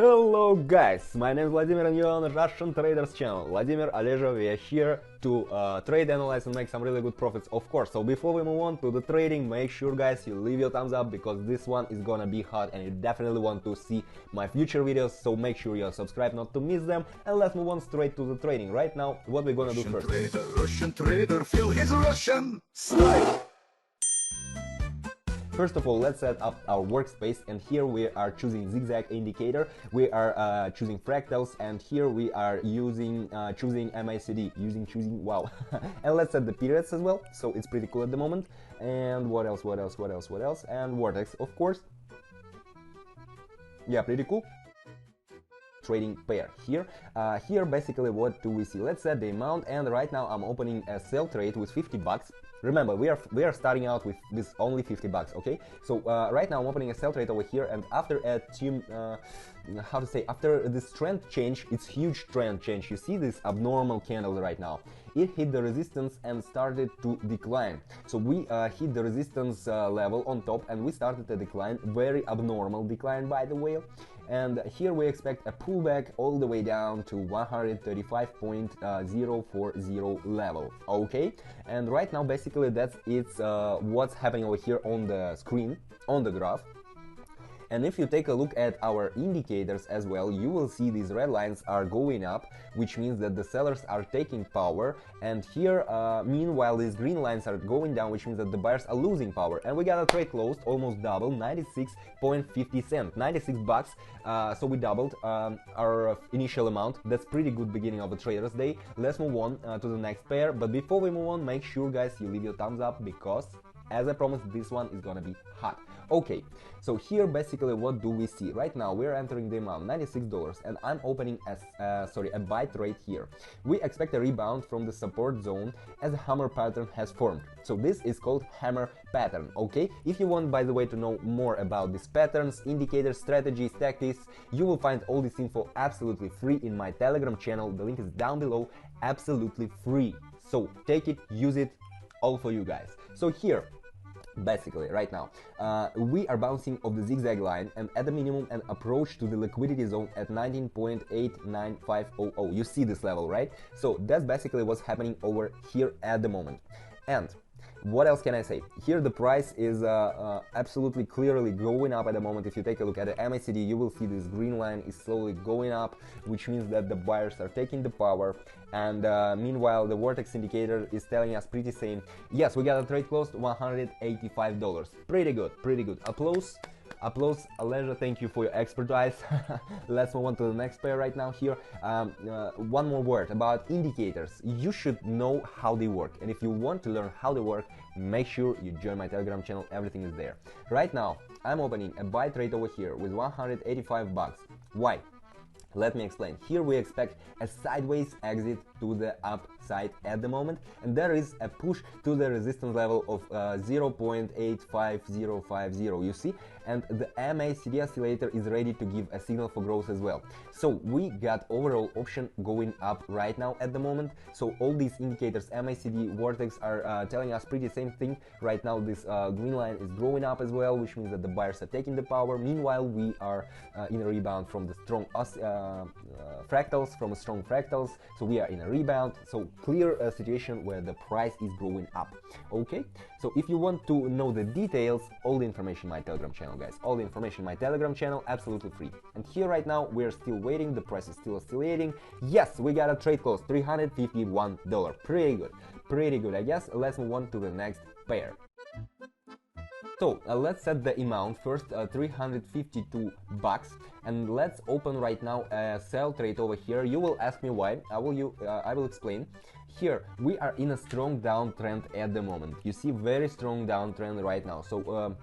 Hello guys, my name is Vladimir and you're on Russian Traders channel. Vladimir, Alejo, we are here to trade, analyze and make some really good profits, of course. So before we move on to the trading, make sure guys you leave your thumbs up because this one is gonna be hot and you definitely want to see my future videos. So make sure you're subscribed not to miss them, and let's move on straight to the trading. Right now, what we're gonna do first. Russian trader, feel his Russian style. First of all, let's set up our workspace, and here we are choosing zigzag indicator, we are choosing fractals, and here we are using choosing MACD, wow. And let's set the periods as well, so it's pretty cool at the moment. And what else, and Vortex, of course. Yeah, pretty cool. Trading pair here. Here basically what do we see? Let's set the amount, and right now I'm opening a sell trade with 50 bucks. Remember, we are starting out with this only 50 bucks, okay? So right now I'm opening a sell trade over here, and after a after this trend change, it's huge trend change. You see this abnormal candle right now. It hit the resistance and started to decline. So we hit the resistance level on top, and we started a decline, very abnormal decline by the way. And here we expect a pullback all the way down to 135.040 level, okay? And right now basically that's what's happening over here on the screen, on the graph. And if you take a look at our indicators as well, you will see these red lines are going up, which means that the sellers are taking power. And here, meanwhile, these green lines are going down, which means that the buyers are losing power. And we got a trade closed, almost double, 96.50 cents, 96 bucks. So we doubled our initial amount. That's pretty good beginning of a trader's day. Let's move on to the next pair. But before we move on, make sure, guys, you leave your thumbs up because, as I promised, this one is gonna be hot. Okay, so here basically what do we see? Right now we're entering the amount $96, and I'm opening a buy trade here. We expect a rebound from the support zone as a hammer pattern has formed. So this is called hammer pattern, okay? If you want, by the way, to know more about these patterns, indicators, strategies, tactics, you will find all this info absolutely free in my Telegram channel. The link is down below, absolutely free. So take it, use it, all for you guys. So here, basically right now we are bouncing off the zigzag line and at the minimum an approach to the liquidity zone at 19.89500. You see this level, right? So that's basically what's happening over here at the moment. And what else can I say? Here the price is absolutely clearly going up at the moment. If you take a look at the MACD, you will see this green line is slowly going up, which means that the buyers are taking the power. And meanwhile, the Vortex indicator is telling us pretty same. Yes, we got a trade closed, $185. Pretty good, pretty good. Applause. Applause, Alejo, thank you for your expertise. Let's move on to the next pair right now here. One more word about indicators. You should know how they work, and if you want to learn how they work, make sure you join my Telegram channel, everything is there. Right now, I'm opening a buy trade over here with 185 bucks. Why? Let me explain. Here we expect a sideways exit to the upside at the moment, and there is a push to the resistance level of 0.85050, you see, and the MACD oscillator is ready to give a signal for growth as well. So we got overall option going up right now at the moment. So all these indicators, MACD, Vortex, are telling us pretty same thing. Right now this green line is growing up as well, which means that the buyers are taking the power. Meanwhile, we are in a rebound from the strong fractals, so we are in a rebound. So clear situation where the price is growing up. Okay, so if you want to know the details, all the information in my Telegram channel, guys, all the information in my Telegram channel, absolutely free. And here right now we're still waiting, the price is still oscillating. Yes, we got a trade close, $351. Pretty good, I guess. Let's move on to the next pair. So let's set the amount first, 352 bucks, and let's open right now a sell trade over here. You will ask me why. I will explain. Here we are in a strong downtrend at the moment. You see, very strong downtrend right now. So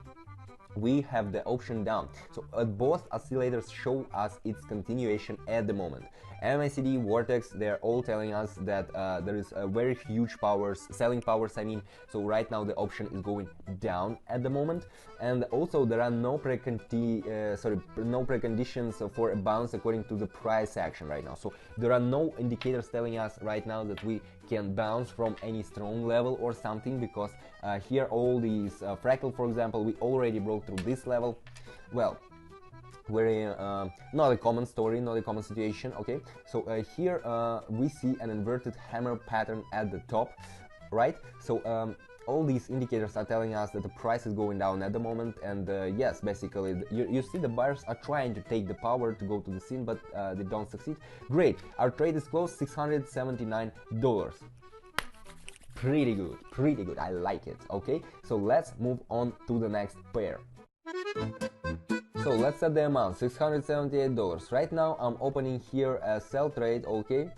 we have the option down. So both oscillators show us its continuation at the moment. MACD, Vortex, they're all telling us that there is a very huge powers, selling powers, I mean. So right now the option is going down at the moment, and also there are no preconditions for a bounce according to the price action right now. So there are no indicators telling us right now that we can bounce from any strong level or something, because here all these fractal, for example, we already broke through this level. Well, very not a common story, not a common situation. Okay, so here we see an inverted hammer pattern at the top, right? So all these indicators are telling us that the price is going down at the moment, and yes, basically you see the buyers are trying to take the power to go to the scene, but they don't succeed. Great, our trade is closed, $679. Pretty good, I like it. Okay, so let's move on to the next pair. So let's set the amount, $678. Right now I'm opening here a sell trade. Okay,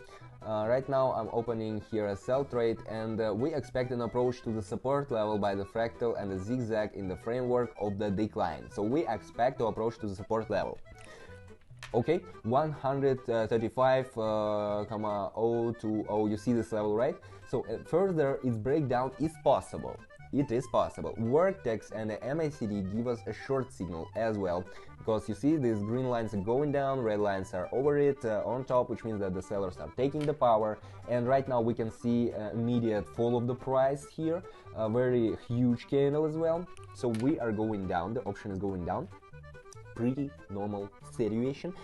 right now I'm opening here a sell trade, and we expect an approach to the support level by the fractal and the zigzag in the framework of the decline. So we expect to approach to the support level. Okay, 135,020, you see this level, right? So further its breakdown is possible. It is possible. Quotex and the MACD give us a short signal as well, because you see these green lines are going down, red lines are over it on top, which means that the sellers are taking the power. And right now we can see immediate fall of the price here, a very huge candle as well. So we are going down, the option is going down. Pretty normal situation.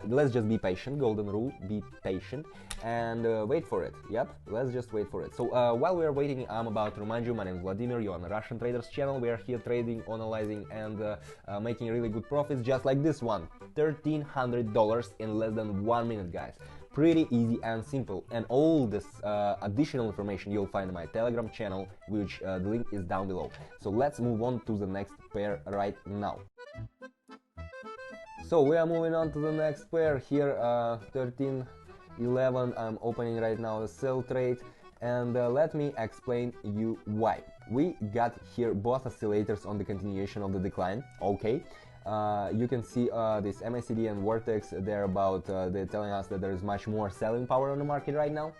Let's just be patient, golden rule, be patient and wait for it. Yep, let's just wait for it. So while we are waiting, I'm about to remind you, my name is Vladimir, you're on the Russian Traders channel. We are here trading, analyzing and making really good profits, just like this one, $1,300 in less than 1 minute, guys. Pretty easy and simple, and all this additional information you'll find in my Telegram channel, which the link is down below. So let's move on to the next pair right now. So we are moving on to the next pair here, 1311. I'm opening right now a sell trade, and let me explain you why. We got here both oscillators on the continuation of the decline. Okay, you can see this MACD and Quotex, they're telling us that there is much more selling power on the market right now.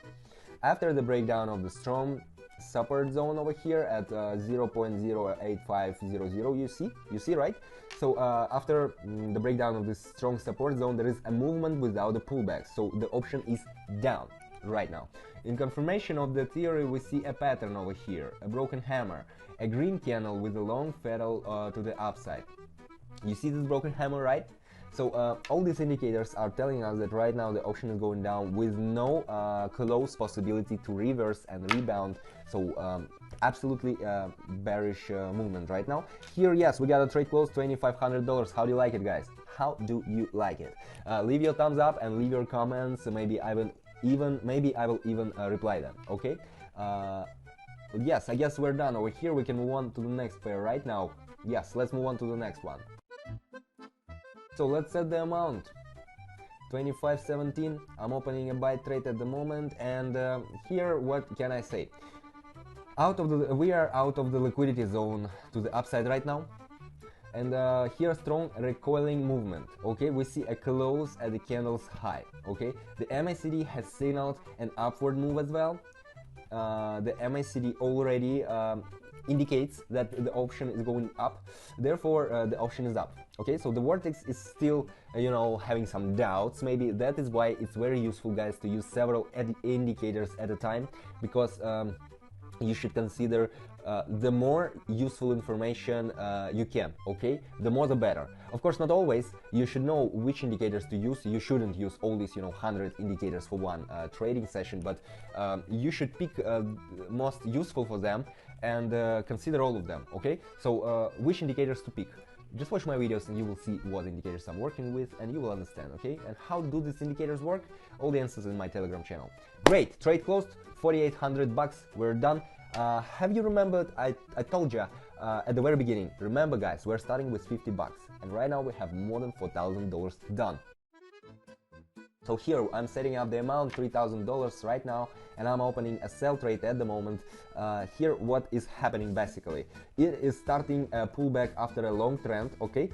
After the breakdown of the strong support zone over here at 0.08500, you see, right? So after the breakdown of this strong support zone, there is a movement without a pullback, so the option is down right now. In confirmation of the theory, we see a pattern over here, a broken hammer, a green candle with a long fatal to the upside. You see this broken hammer, right? So all these indicators are telling us that right now the option is going down with no close possibility to reverse and rebound. So absolutely bearish movement right now. Here, yes, we got a trade close, $2,500. How do you like it, guys? How do you like it? Leave your thumbs up and leave your comments. Maybe I will even reply them. Okay. Yes, I guess we're done over here. We can move on to the next pair right now. Yes, let's move on to the next one. So let's set the amount, 25.17. I'm opening a buy trade at the moment, and here what can I say? We are out of the liquidity zone to the upside right now, and here strong recoiling movement. Okay, we see a close at the candle's high. Okay, the MACD has signaled an upward move as well. The MACD already indicates that the option is going up, therefore the option is up. Okay, so the Quotex is still having some doubts. Maybe that is why it's very useful, guys, to use several indicators at a time, because you should consider the more useful information you can. Okay, the more the better. Of course, not always. You should know which indicators to use. You shouldn't use all these 100 indicators for one trading session, but you should pick most useful for them and consider all of them. Okay, so which indicators to pick? Just watch my videos and you will see what indicators I'm working with, and you will understand. Okay, and how do these indicators work? All the answers in my Telegram channel. Great, trade closed, $4,800. We're done. Have you remembered? I told you at the very beginning. Remember, guys, we're starting with $50, and right now we have more than $4,000 done. So here I'm setting up the amount, $3,000 right now, and I'm opening a sell trade at the moment. Here what is happening basically? It is starting a pullback after a long trend. Okay,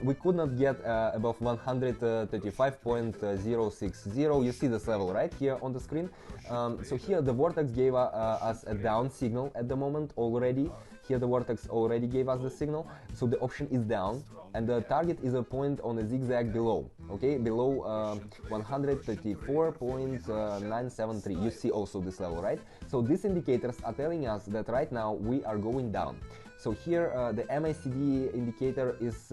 we could not get above 135.060. You see this level right here on the screen. So here the Quotex gave us a down signal at the moment already. Here the Quotex already gave us the signal, so the option is down, and the target is a point on the zigzag below. Okay, below 134.973. You see also this level, right? So these indicators are telling us that right now we are going down. So here the MACD indicator is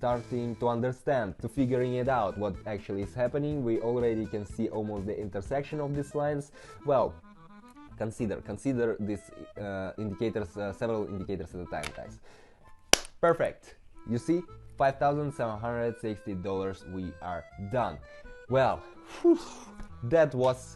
starting to understand, to figuring it out what actually is happening. We already can see almost the intersection of these lines. Well, consider these indicators, several indicators at a time, guys. Perfect. You see, $5,760. We are done. Well, whew, that was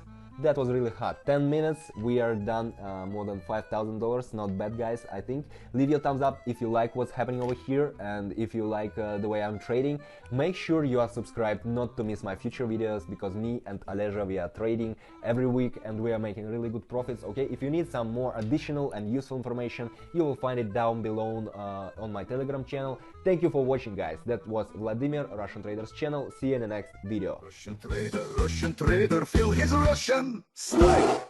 really hot. 10 minutes, we are done. More than $5,000. Not bad, guys, I think. Leave your thumbs up if you like what's happening over here, and if you like the way I'm trading. Make sure you are subscribed not to miss my future videos, because me and Aleja, we are trading every week and we are making really good profits. Okay, if you need some more additional and useful information, you will find it down below on my Telegram channel. Thank you for watching, guys. That was Vladimir, Russian Traders channel. See you in the next video. Russian trader, feel his Russian style.